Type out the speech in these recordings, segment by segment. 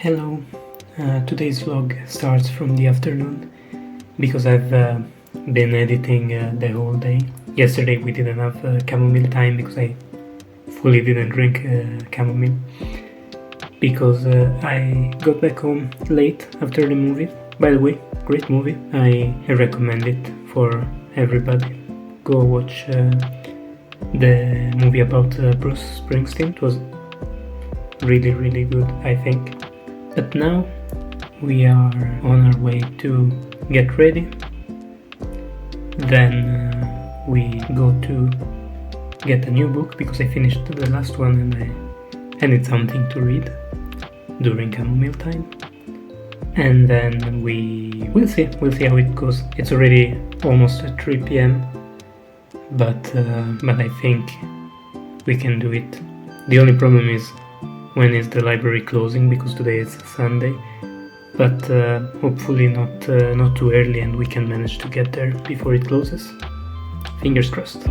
Hello, today's vlog starts from the afternoon because I've been editing the whole day. Yesterday we didn't have chamomile time because I fully didn't drink chamomile because I got back home late after the movie. By the way, great movie. I recommend it for everybody. Go watch the movie about Bruce Springsteen. It was really good, I think. But now we are on our way to get ready. Then we go to get a new book because I finished the last one and I need something to read during Chamomile Time. And then we'll see how it goes. It's already almost at 3 p.m. But I think we can do it. The only problem is when is the library closing, because today is Sunday, but hopefully not too early and we can manage to get there before it closes. Fingers crossed.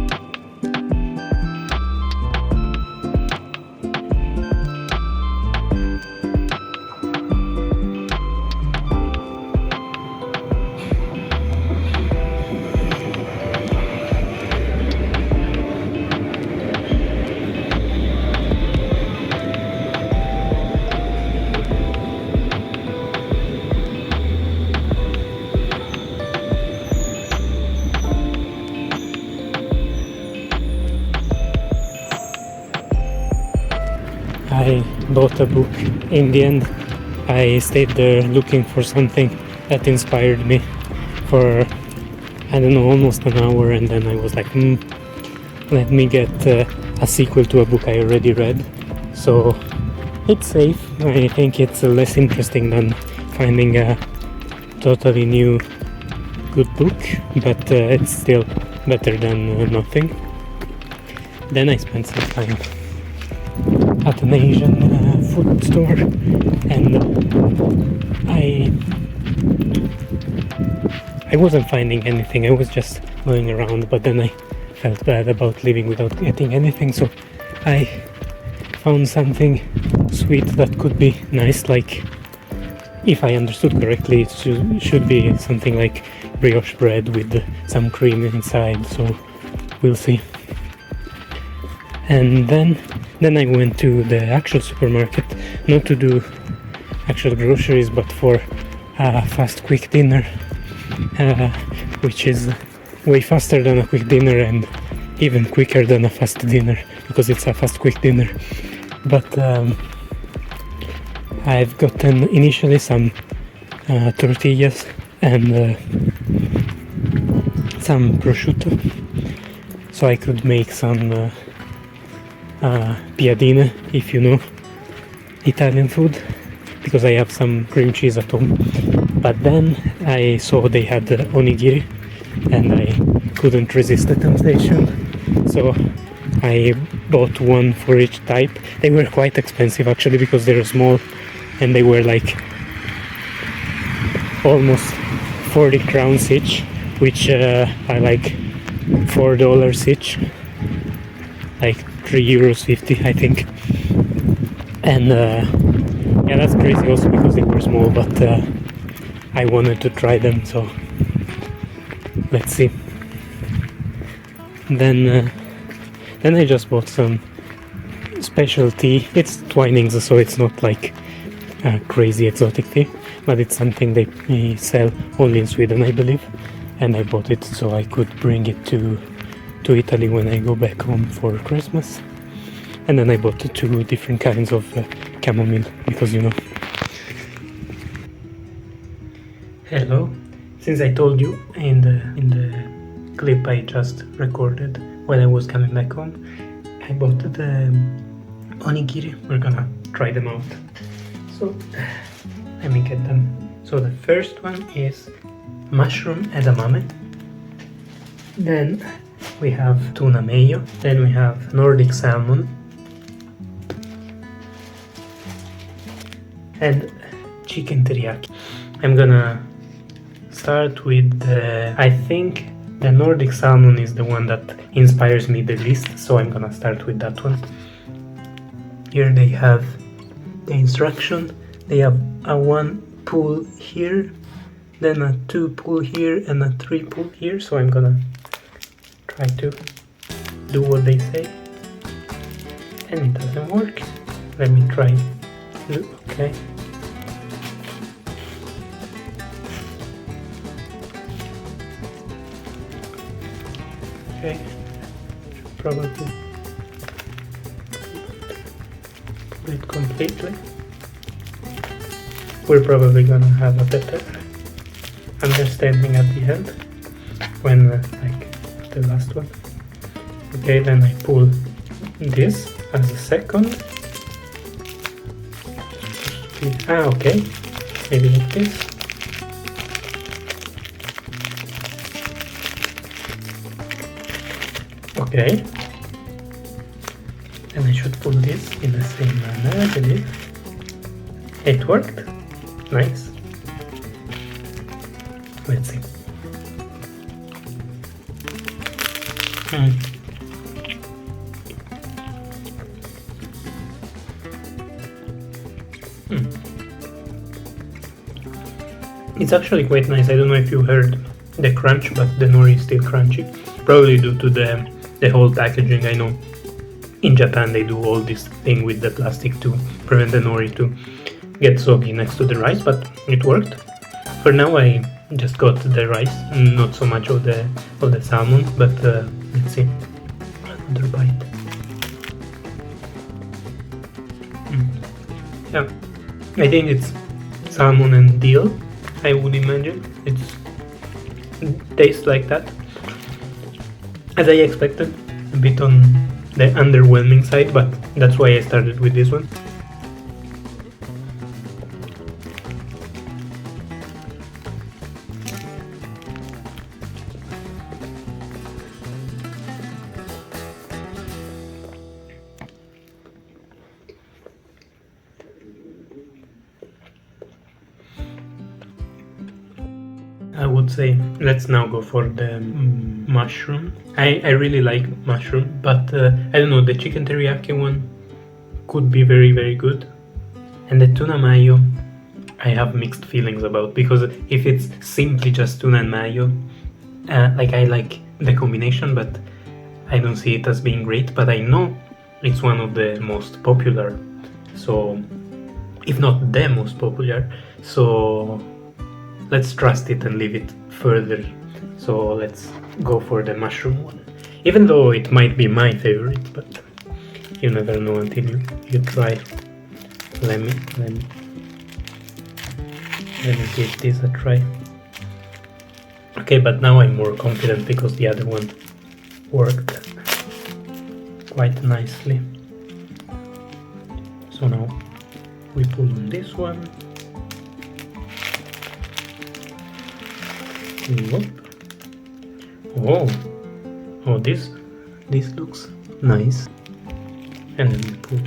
I bought a book. In the end, I stayed there looking for something that inspired me for, I don't know, almost an hour, and then I was like, let me get a sequel to a book I already read. So it's safe. I think it's less interesting than finding a totally new good book, but it's still better than nothing. Then I spent some time at an Asian food store, and I wasn't finding anything. I was just going around, but then I felt bad about leaving without getting anything, so I found something sweet that could be nice, like, if I understood correctly, it should be something like brioche bread with some cream inside, so we'll see. And then I went to the actual supermarket, not to do actual groceries, but for a fast quick dinner, which is way faster than a quick dinner and even quicker than a fast dinner, because it's a fast quick dinner. But I've gotten initially some tortillas and some prosciutto, so I could make some piadine, if you know Italian food, because I have some cream cheese at home. But then I saw they had onigiri and I couldn't resist the temptation, so I bought one for each type. They were quite expensive actually, because they were small and they were like almost 40 crowns each, which are like $4 each, like €3.50 I think. And yeah, that's crazy also because they were small, but I wanted to try them, so let's see. Then I just bought some special tea. It's Twinings, so it's not like crazy exotic tea, but it's something they sell only in Sweden, I believe, and I bought it so I could bring it to Italy when I go back home for Christmas. And then I bought 2 different kinds of chamomile, because you know. Hello. Since I told you in the clip I just recorded when I was coming back home, I bought the onigiri. We're gonna try them out. So let me get them. So the first one is mushroom edamame. Then we have tuna mayo. Then we have Nordic salmon. And chicken teriyaki. I'm gonna start with I think the Nordic salmon is the one that inspires me the least, so I'm gonna start with that one. Here they have the instruction. They have a 1 pull here, then a 2 pull here, and a 3 pull here. So I'm gonna try to do what they say, and it doesn't work. Let me try. Okay. Okay. Probably pull it completely. We're probably gonna have a better understanding at the end when like the last one. Okay, then I pull this as a second. Okay, maybe like this. Okay, and I should pull this in the same manner, I believe. It worked. Nice. Let's see. It's actually quite nice. I don't know if you heard the crunch, but the nori is still crunchy. Probably due to the whole packaging. I know in Japan they do all this thing with the plastic to prevent the nori to get soggy next to the rice, but it worked. For now I just got the rice, not so much of the salmon, but let's see. Another bite. Yeah, I think it's salmon and dill, I would imagine. It tastes like that. As I expected, a bit on the underwhelming side, but that's why I started with this one. I would say let's now go for the mushroom. I really like mushroom, but I don't know, the chicken teriyaki one could be very, very good. And the tuna mayo, I have mixed feelings about, because if it's simply just tuna and mayo, like I like the combination, but I don't see it as being great. But I know it's one of the most popular, so if not the most popular, so let's trust it and leave it further. So let's go for the mushroom one, even though it might be my favorite, but you never know until you try. Let me give this a try. Okay, but now I'm more confident because the other one worked quite nicely. So now we pull on this one. Oh, this looks nice. And then we pull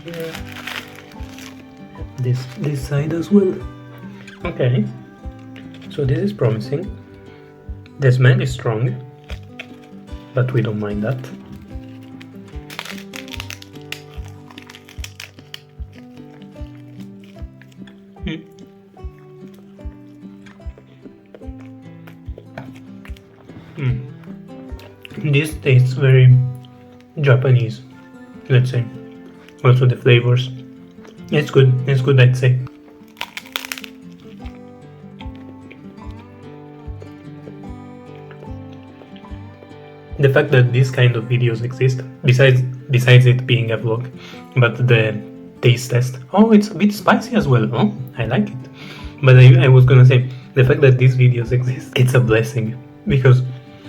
here, this side as well. Okay, so this is promising. The smell is strong, but we don't mind that. This tastes very Japanese, let's say. Also the flavors. It's good, I'd say. The fact that this kind of videos exist, besides it being a vlog, but the taste test. Oh, it's a bit spicy as well. Oh, I like it. But I was gonna say, the fact that these videos exist, it's a blessing, because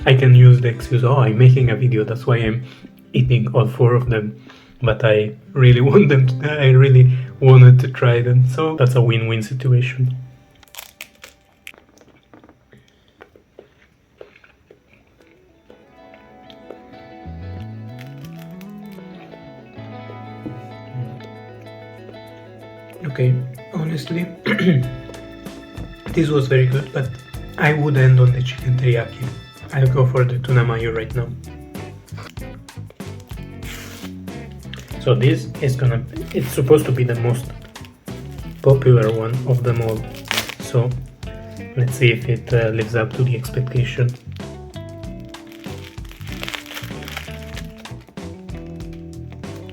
I can use the excuse, oh, I'm making a video, that's why I'm eating all 4 of them. But I really want them to, I really wanted to try them, so that's a win-win situation. Okay, honestly, this was very good, but I would end on the chicken teriyaki. I'll go for the tuna mayo right now. So this is it's supposed to be the most popular one of them all. So let's see if it lives up to the expectation.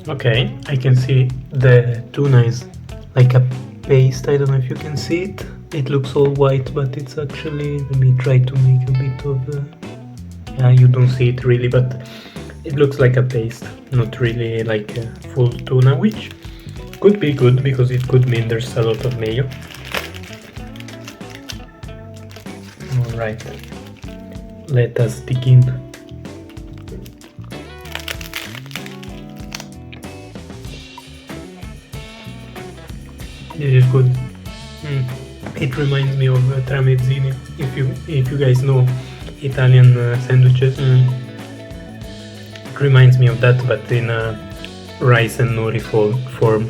Okay, I can see the tuna is like a paste. I don't know if you can see it. It looks all white, but it's actually, let me try to make a bit of you don't see it really, but it looks like a paste, not really like a full tuna, which could be good because it could mean there's a lot of mayo. Alright, let us dig in. This is good. It reminds me of tramezzini, if you guys know Italian sandwiches. It reminds me of that, but in a rice and nori form.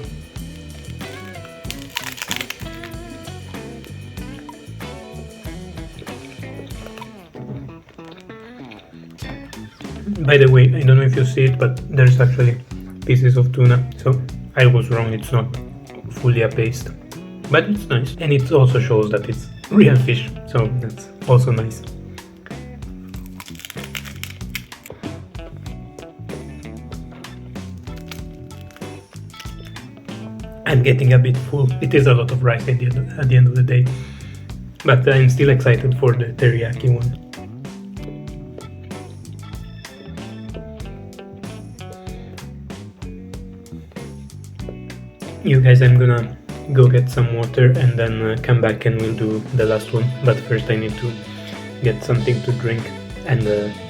By the way, I don't know if you see it, but there's actually pieces of tuna, so I was wrong, it's not fully a paste, but it's nice, and it also shows that it's real fish, so that's also nice. I'm getting a bit full. It is a lot of rice at the end of the day, but I'm still excited for the teriyaki one. You guys, I'm gonna go get some water and then come back and we'll do the last one, but first I need to get something to drink, and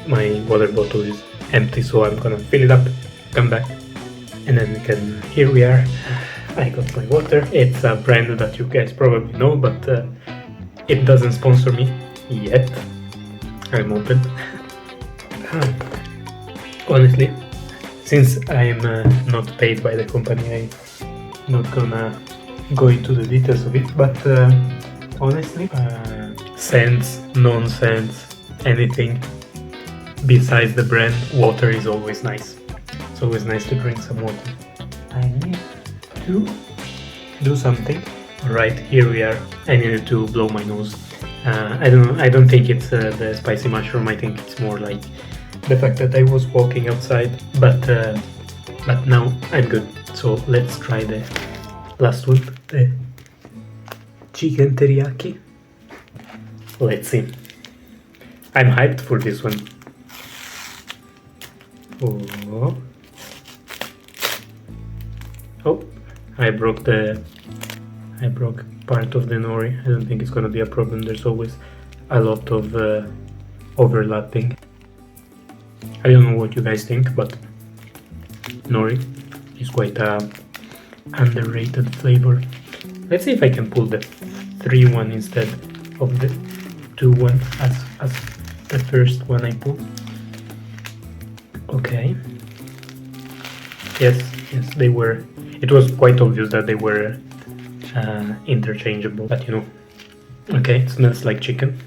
my water bottle is empty, so I'm gonna fill it up, come back, and then we can, here we are. I got my water. It's a brand that you guys probably know, but it doesn't sponsor me yet. I'm open. Honestly, since I'm not paid by the company, I'm not gonna go into the details of it, but honestly, sense, nonsense, anything besides the brand, water is always nice. It's always nice to drink some water. I need to do something. Right, here we are. I needed to blow my nose. I don't know, I don't think it's the spicy mushroom. I think it's more like the fact that I was walking outside, but now I'm good. So let's try the last one, the chicken teriyaki. Let's see. I'm hyped for this one. Oh, I broke part of the nori. I don't think it's gonna be a problem. There's always a lot of overlapping. I don't know what you guys think, but nori is quite a underrated flavor. Let's see if I can pull the 3-1 instead of the 2-1 as the first one I pulled. Okay. Yes, they were. It was quite obvious that they were interchangeable, but you know. Okay, it smells like chicken.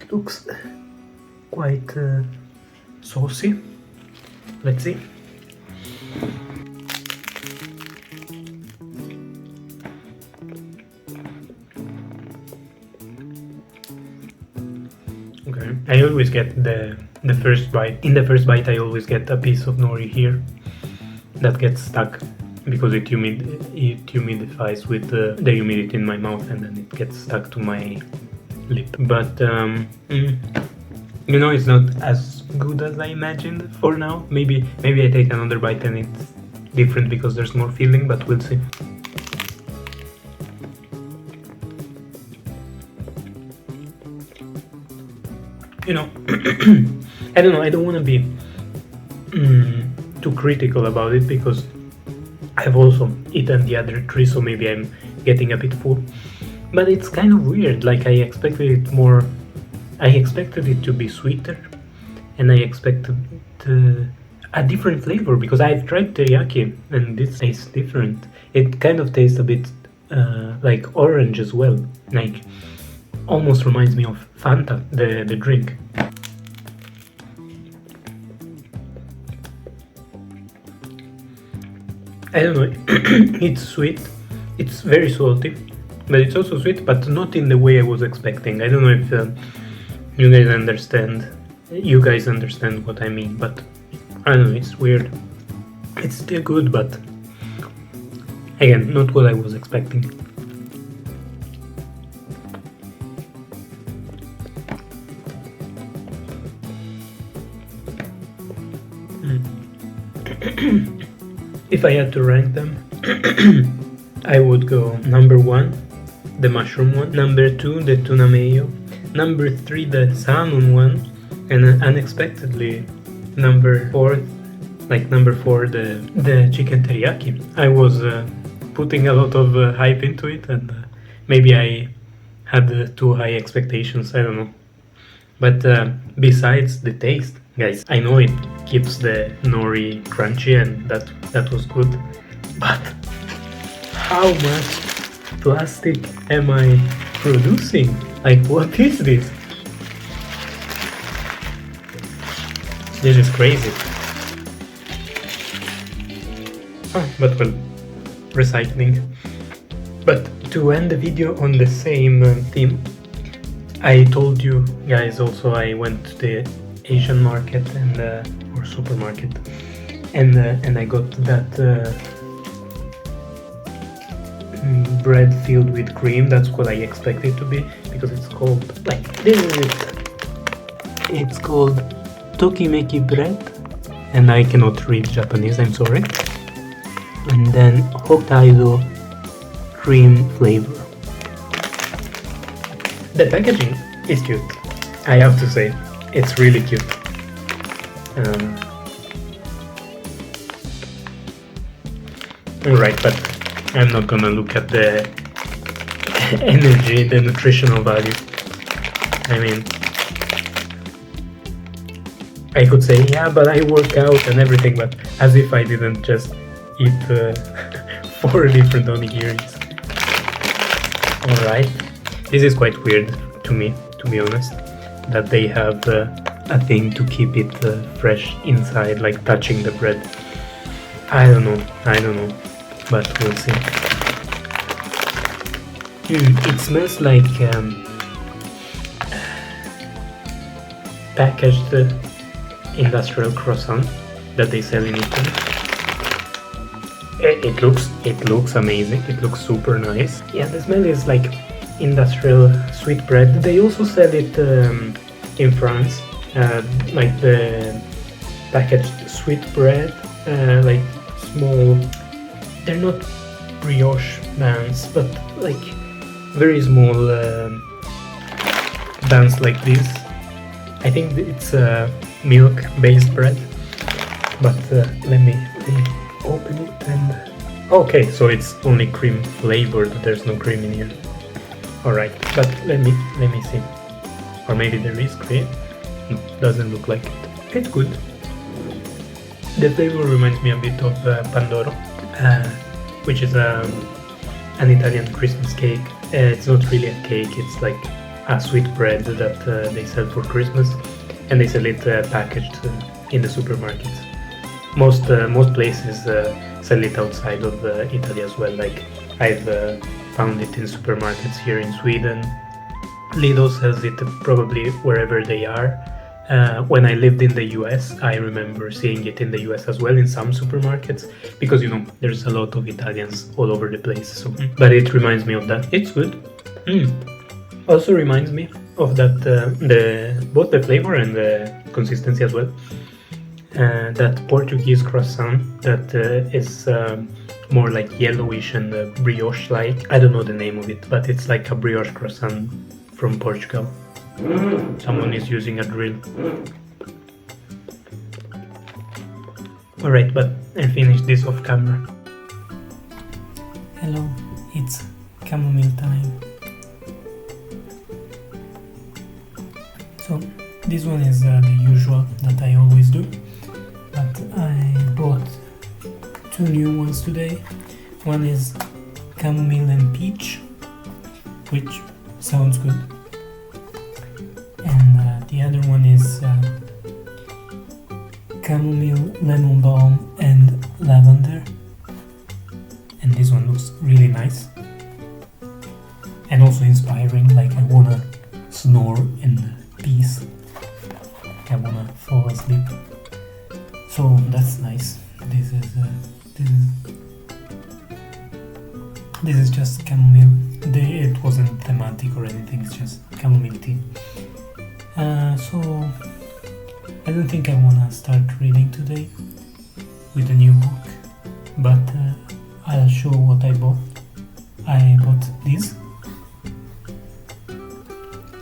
It looks quite saucy. Let's see. Okay, I always get the first bite. In the first bite I always get a piece of nori here that gets stuck because it humidifies with the humidity in my mouth, and then it gets stuck to my lip. But you know, it's not as good as I imagined for now. Maybe I take another bite and it's different because there's more filling, but we'll see. You know, I don't know, I don't want to be too critical about it because I've also eaten the other 3, so maybe I'm getting a bit full. But it's kind of weird, like I expected it to be sweeter, and I expected a different flavor because I've tried teriyaki and this tastes different. It kind of tastes a bit like orange as well, like almost reminds me of Fanta, the drink. I don't know, it's sweet, It's very salty, but it's also sweet, but not in the way I was expecting. I don't know if you guys understand. You guys understand what I mean, but I don't know. It's weird. It's still good, but again, not what I was expecting. If I had to rank them, I would go number 1, the mushroom one, number 2, the tuna mayo, number 3, the salmon one, and unexpectedly number 4, the chicken teriyaki. I was putting a lot of hype into it, and maybe I had too high expectations, I don't know. But besides the taste, guys, I know it keeps the nori crunchy, and that was good, but how much plastic am I producing? Like, what is this? This is crazy. But well, recycling. But to end the video on the same theme, I told you guys also I went to the Asian market and or supermarket, and I got that bread filled with cream. That's what I expect it to be, because it's called, like, this is it. It's called Tokimeki bread, and I cannot read Japanese, I'm sorry. And then Hokkaido cream flavor. The packaging is cute, I have to say. It's really cute. Alright, but I'm not gonna look at the energy, the nutritional value. I mean, I could say, yeah, but I work out and everything, but as if I didn't just eat 4 different onigiris. Alright, this is quite weird to me, to be honest, that they have a thing to keep it fresh inside, like touching the bread. I don't know, but we'll see. It smells like packaged industrial croissant that they sell in Italy. It looks amazing. It looks super nice. Yeah, the smell is like industrial sweet bread. They also sell it in France, like the packaged sweet bread, like small. They're not brioche buns, but like very small buns like this. I think it's milk-based bread, but let me open it and... Okay, so it's only cream flavored, there's no cream in here. Alright, but let me see. Or maybe there is cream? No, doesn't look like it. It's good. The flavor reminds me a bit of Pandoro, which is an Italian Christmas cake. It's not really a cake, it's like a sweet bread that they sell for Christmas, and they sell it packaged in the supermarkets. Most places sell it outside of Italy as well. Like, I've found it in supermarkets here in Sweden. Lidl sells it probably wherever they are. When I lived in the US, I remember seeing it in the US as well in some supermarkets, because there's a lot of Italians all over the place. So, but it reminds me of that. It's good. Also reminds me of that both the flavor and the consistency as well. That Portuguese croissant that is more like yellowish and brioche-like. I don't know the name of it, but it's like a brioche croissant from Portugal. Someone is using a drill. Alright, but I finished this off camera. Hello, it's Chamomile Time. So, this one is the usual that I always do, but I bought 2 new ones today. One is chamomile and peach, which sounds good. And the other one is chamomile, lemon balm and lavender. And this one looks really nice. and also inspiring. Like I wanna snore in peace. Like I wanna fall asleep. So that's nice. This is just chamomile. It wasn't thematic or anything. It's just chamomile tea. So I don't think I wanna start reading today with a new book, but I'll show what I bought. I bought this.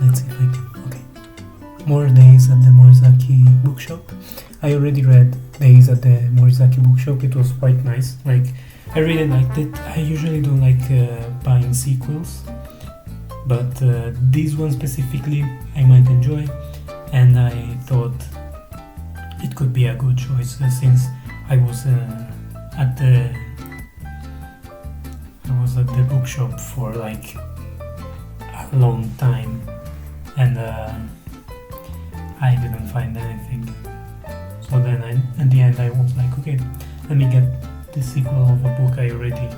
Let's see if I can. Okay. More Days at the Morisaki Bookshop. I already read Days at the Morisaki Bookshop. It was quite nice. Like, I really liked it. I usually don't like buying sequels, but this one specifically I might enjoy, and I thought it could be a good choice since I was at the bookshop for like a long time, and I didn't find anything. So then at the end I was like, okay, let me get the sequel of a book I already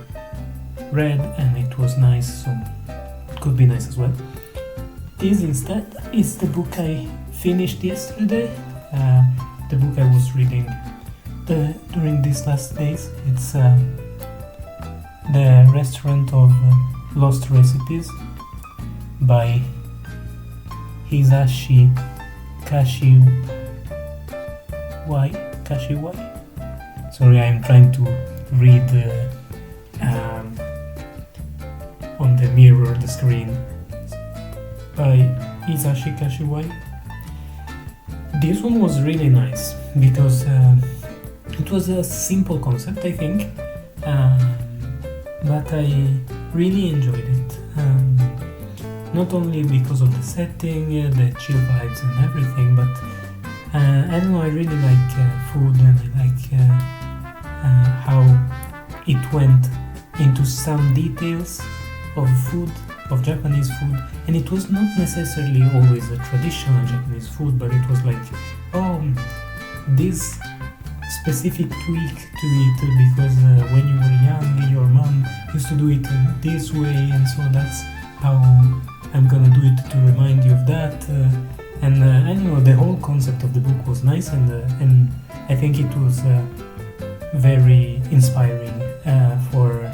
read, and it was nice, so it could be nice as well. This instead is the book I finished yesterday. The book I was reading during these last days. It's The Restaurant of Lost Recipes by Hisashi Kashiwai. Sorry, I'm trying to read on the mirror, the screen. By Hisashi Kashiwai. This one was really nice because it was a simple concept, I think, but I really enjoyed it. Not only because of the setting, the chill vibes and everything, but I don't know, I really like food, and I like how it went into some details of food, of Japanese food, and it was not necessarily always a traditional Japanese food, but it was like, oh, this specific tweak to it because when you were young, your mom used to do it this way, and so that's how I'm gonna do it to remind you of that. And I don't know, the whole concept of the book was nice, and I think it was very inspiring for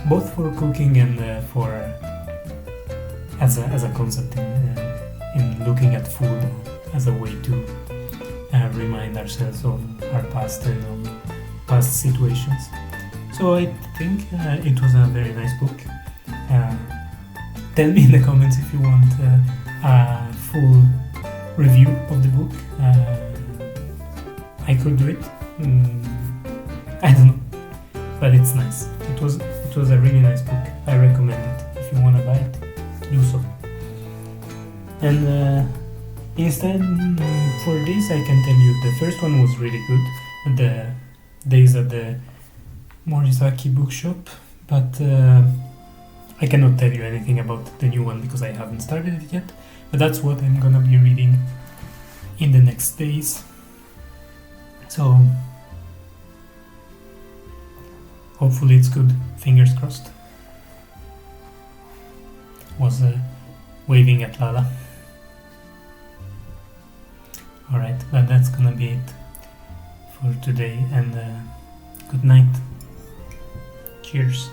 both for cooking and for as a concept in looking at food as a way to remind ourselves of our past and of past situations. So I think it was a very nice book. Tell me in the comments if you want a full review of the book. I could do it. I don't know, but it's nice. It was a really nice book. I recommend it. If you want to buy it, do so. And instead, for this, I can tell you the first one was really good. The Days at the Morisaki Bookshop, but I cannot tell you anything about the new one because I haven't started it yet. But that's what I'm gonna be reading in the next days. So hopefully it's good. Fingers crossed. Was waving at Lala. Alright, but that's gonna be it for today, and good night. Cheers.